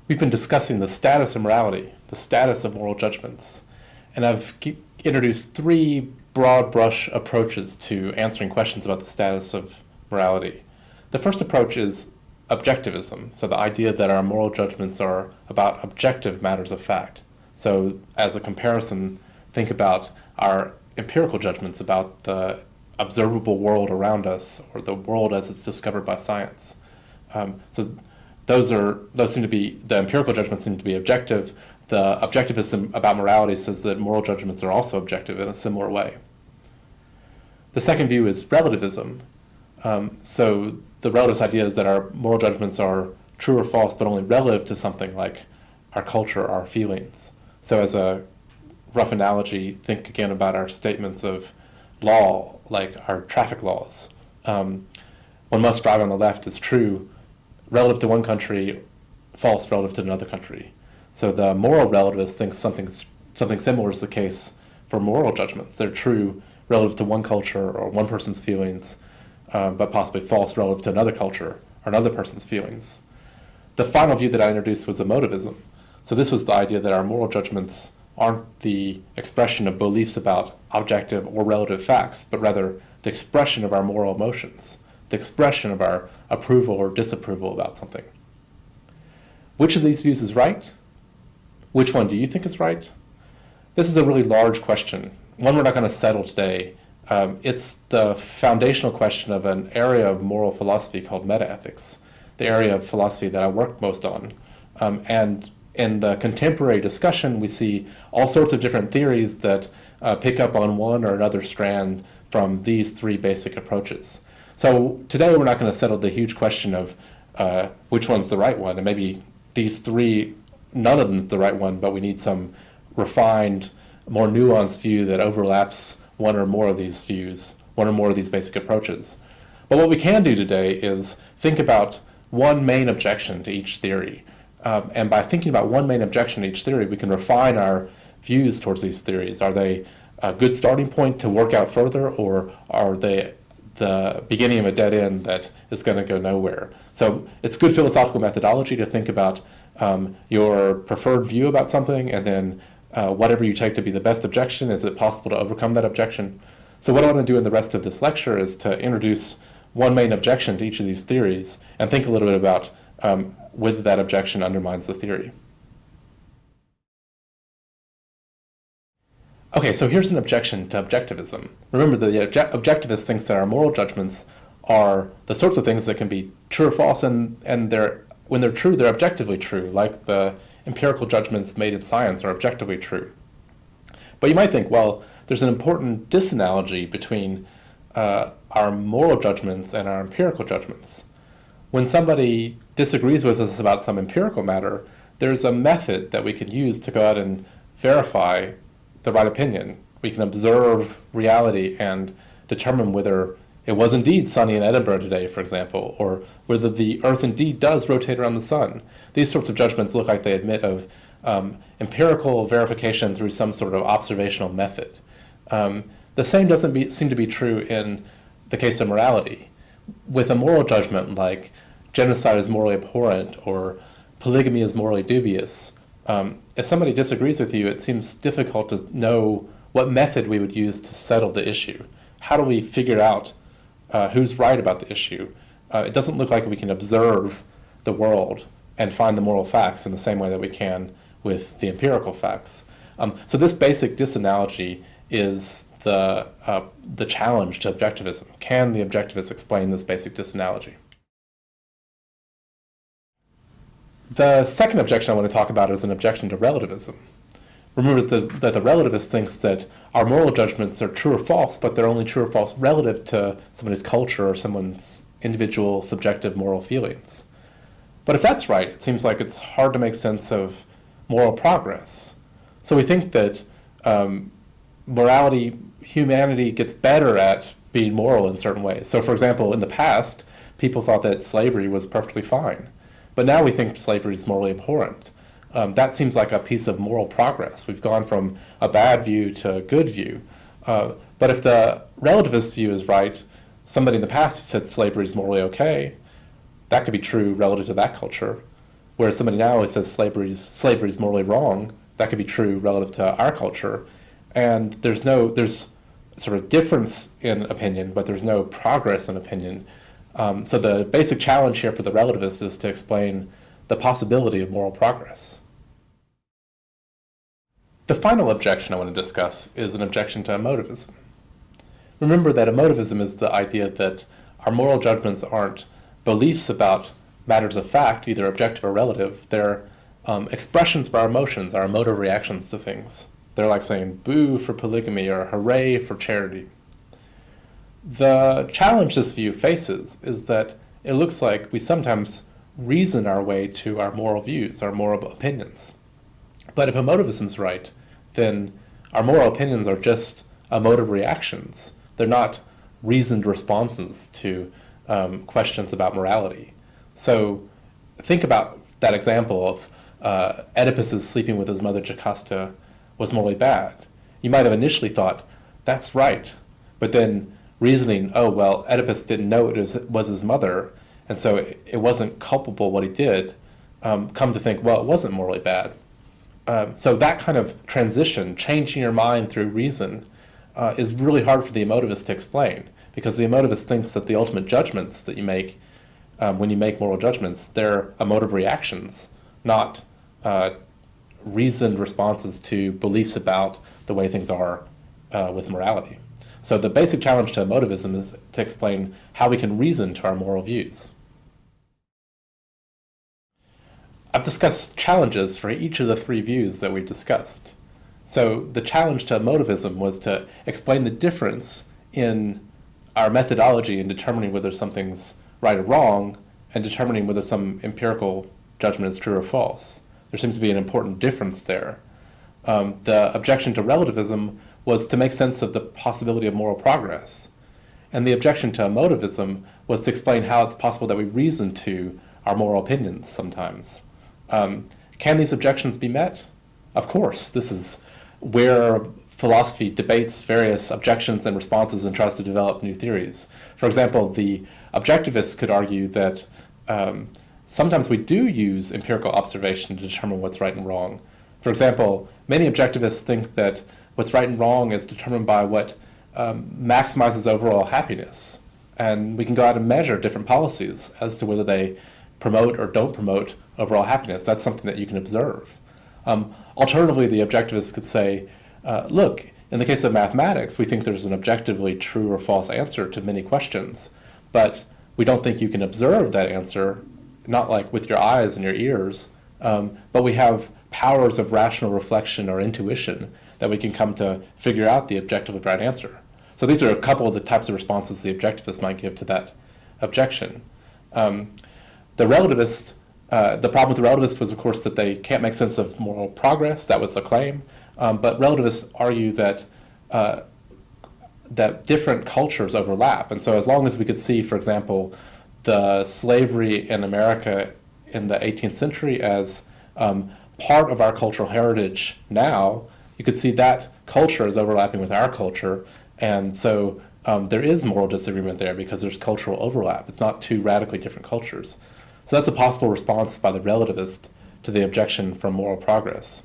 We've been discussing the status of morality, the status of moral judgments, and I've introduced three broad brush approaches to answering questions about the status of morality. The first approach is Objectivism, so the idea that our moral judgments are about objective matters of fact. So as a comparison, think about our empirical judgments about the observable world around us, or the world as it's discovered by science. So those seem to be, the empirical judgments seem to be objective. The objectivism about morality says that moral judgments are also objective in a similar way. The second view is relativism. So the relativist idea is that our moral judgments are true or false, but only relative to something like our culture, our feelings. So as a rough analogy, think again about our statements of law, like our traffic laws. One must drive on the left is true relative to one country, false relative to another country. So the moral relativist thinks something similar is the case for moral judgments. They're true relative to one culture or one person's feelings, but possibly false relative to another culture or another person's feelings. The final view that I introduced was Emotivism. So this was the idea that our moral judgments aren't the expression of beliefs about objective or relative facts, but rather the expression of our moral emotions, the expression of our approval or disapproval about something. Which of these views is right? Which one do you think is right? This is a really large question, one we're not going to settle today. It's the foundational question of an area of moral philosophy called metaethics, the area of philosophy that I work most on. And in the contemporary discussion, we see all sorts of different theories that pick up on one or another strand from these three basic approaches. So today we're not going to settle the huge question of which one's the right one, and maybe these three, none of them is the right one, but we need some refined, more nuanced view that overlaps one or more of these views, one or more of these basic approaches. But what we can do today is think about one main objection to each theory. And by thinking about one main objection to each theory, we can refine our views towards these theories. Are they a good starting point to work out further, or are they the beginning of a dead end that is going to go nowhere? So it's good philosophical methodology to think about your preferred view about something, and then whatever you take to be the best objection, is it possible to overcome that objection? So what I want to do in the rest of this lecture is to introduce one main objection to each of these theories and think a little bit about whether that objection undermines the theory. Okay, so here's an objection to objectivism. Remember, the objectivist thinks that our moral judgments are the sorts of things that can be true or false, and when they're true, they're objectively true, like the empirical judgments made in science are objectively true. But you might think, well, there's an important disanalogy between our moral judgments and our empirical judgments. When somebody disagrees with us about some empirical matter, there's a method that we can use to go out and verify the right opinion. We can observe reality and determine whether it was indeed sunny in Edinburgh today, for example, or whether the Earth indeed does rotate around the sun. These sorts of judgments look like they admit of empirical verification through some sort of observational method. The same doesn't seem to be true in the case of morality. With a moral judgment like genocide is morally abhorrent or polygamy is morally dubious, if somebody disagrees with you, it seems difficult to know what method we would use to settle the issue. How do we figure out who's right about the issue? It doesn't look like we can observe the world and find the moral facts in the same way that we can with the empirical facts. So this basic disanalogy is the challenge to objectivism. Can the objectivists explain this basic disanalogy? The second objection I want to talk about is an objection to relativism. Remember that the relativist thinks that our moral judgments are true or false, but they're only true or false relative to somebody's culture or someone's individual subjective moral feelings. But if that's right, it seems like it's hard to make sense of moral progress. So we think that humanity gets better at being moral in certain ways. So for example, in the past, people thought that slavery was perfectly fine. But now we think slavery is morally abhorrent. That seems like a piece of moral progress. We've gone from a bad view to a good view. But if the relativist view is right, somebody in the past who said slavery is morally okay, that could be true relative to that culture. Whereas somebody now who says slavery is morally wrong, that could be true relative to our culture. And there's sort of difference in opinion, but there's no progress in opinion. So the basic challenge here for the relativist is to explain the possibility of moral progress. The final objection I want to discuss is an objection to emotivism. Remember that emotivism is the idea that our moral judgments aren't beliefs about matters of fact, either objective or relative. They're expressions of our emotions, our emotive reactions to things. They're like saying boo for polygamy or hooray for charity. The challenge this view faces is that it looks like we sometimes reason our way to our moral views, our moral opinions. But if emotivism's right, then our moral opinions are just emotive reactions. They're not reasoned responses to questions about morality. So think about that example of Oedipus's sleeping with his mother Jocasta was morally bad. You might have initially thought, that's right, but then reasoning, oh, well, Oedipus didn't know it was his mother, and so it wasn't culpable what he did, come to think, well, it wasn't morally bad. So that kind of transition, changing your mind through reason, is really hard for the emotivist to explain, because the emotivist thinks that the ultimate judgments that you make when you make moral judgments, they're emotive reactions, not reasoned responses to beliefs about the way things are with morality. So the basic challenge to emotivism is to explain how we can reason to our moral views. I've discussed challenges for each of the three views that we've discussed. So the challenge to emotivism was to explain the difference in our methodology in determining whether something's right or wrong and determining whether some empirical judgment is true or false. There seems to be an important difference there. The objection to relativism was to make sense of the possibility of moral progress. And the objection to emotivism was to explain how it's possible that we reason to our moral opinions sometimes. Can these objections be met? Of course. This is where philosophy debates various objections and responses and tries to develop new theories. For example, the objectivists could argue that sometimes we do use empirical observation to determine what's right and wrong. For example, many objectivists think that what's right and wrong is determined by what maximizes overall happiness. And we can go out and measure different policies as to whether they promote or don't promote overall happiness. That's something that you can observe. Alternatively, the objectivists could say, look, in the case of mathematics, we think there's an objectively true or false answer to many questions, but we don't think you can observe that answer, not like with your eyes and your ears, but we have powers of rational reflection or intuition that we can come to figure out the objectively right answer. So these are a couple of the types of responses the objectivist might give to that objection. The problem with the relativist was, of course, that they can't make sense of moral progress. That was the claim. But relativists argue that that different cultures overlap. And so as long as we could see, for example, the slavery in America in the 18th century as part of our cultural heritage now, you could see that culture is overlapping with our culture. And so there is moral disagreement there because there's cultural overlap. It's not two radically different cultures. So that's a possible response by the relativist to the objection from moral progress.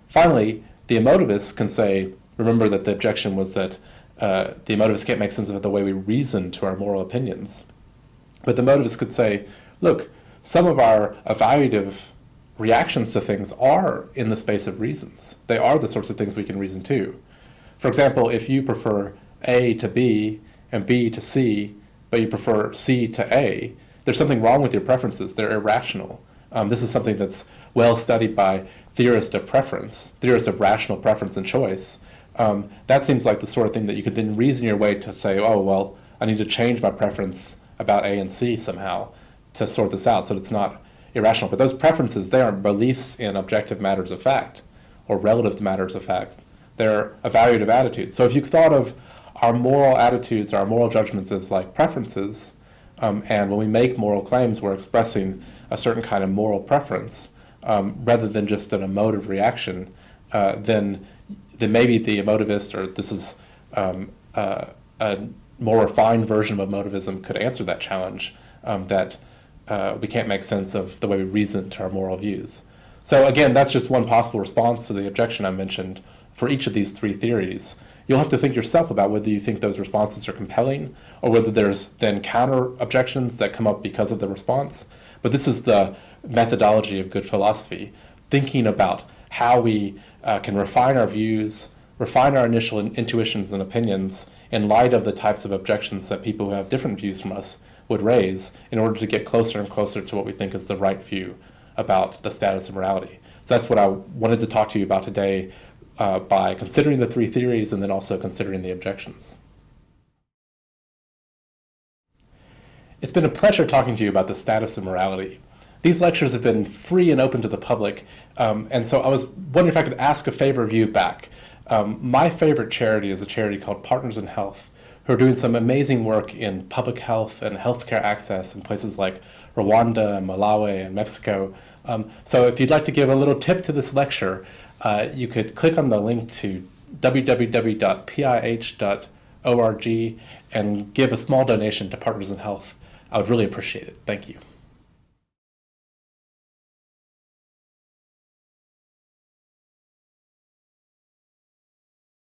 Finally, the emotivist can say, remember that the objection was that the emotivist can't make sense of it the way we reason to our moral opinions. But the emotivist could say, look, some of our evaluative reactions to things are in the space of reasons. They are the sorts of things we can reason to. For example, if you prefer A to B and B to C, but you prefer C to A, there's something wrong with your preferences. They're irrational. This is something that's well studied by theorists of preference, theorists of rational preference and choice. That seems like the sort of thing that you could then reason your way to say, oh, well, I need to change my preference about A and C somehow to sort this out so that it's not irrational. But those preferences, they aren't beliefs in objective matters of fact or relative to matters of fact. They're evaluative attitudes. So if you thought of our moral attitudes, our moral judgments as like preferences, and when we make moral claims, we're expressing a certain kind of moral preference rather than just an emotive reaction, then maybe the emotivist, or this is a more refined version of emotivism, could answer that challenge, that we can't make sense of the way we reason to our moral views. So again, that's just one possible response to the objection I mentioned for each of these three theories. You'll have to think yourself about whether you think those responses are compelling or whether there's then counter objections that come up because of the response. But this is the methodology of good philosophy, thinking about how we can refine our views, refine our initial intuitions and opinions in light of the types of objections that people who have different views from us would raise in order to get closer and closer to what we think is the right view about the status of morality. So that's what I wanted to talk to you about today by considering the three theories and then also considering the objections. It's been a pleasure talking to you about the status of morality. These lectures have been free and open to the public, and so I was wondering if I could ask a favor of you back. My favorite charity is a charity called Partners in Health, who are doing some amazing work in public health and healthcare access in places like Rwanda and Malawi and Mexico. So if you'd like to give a little tip to this lecture, you could click on the link to www.pih.org and give a small donation to Partners in Health. I would really appreciate it. Thank you.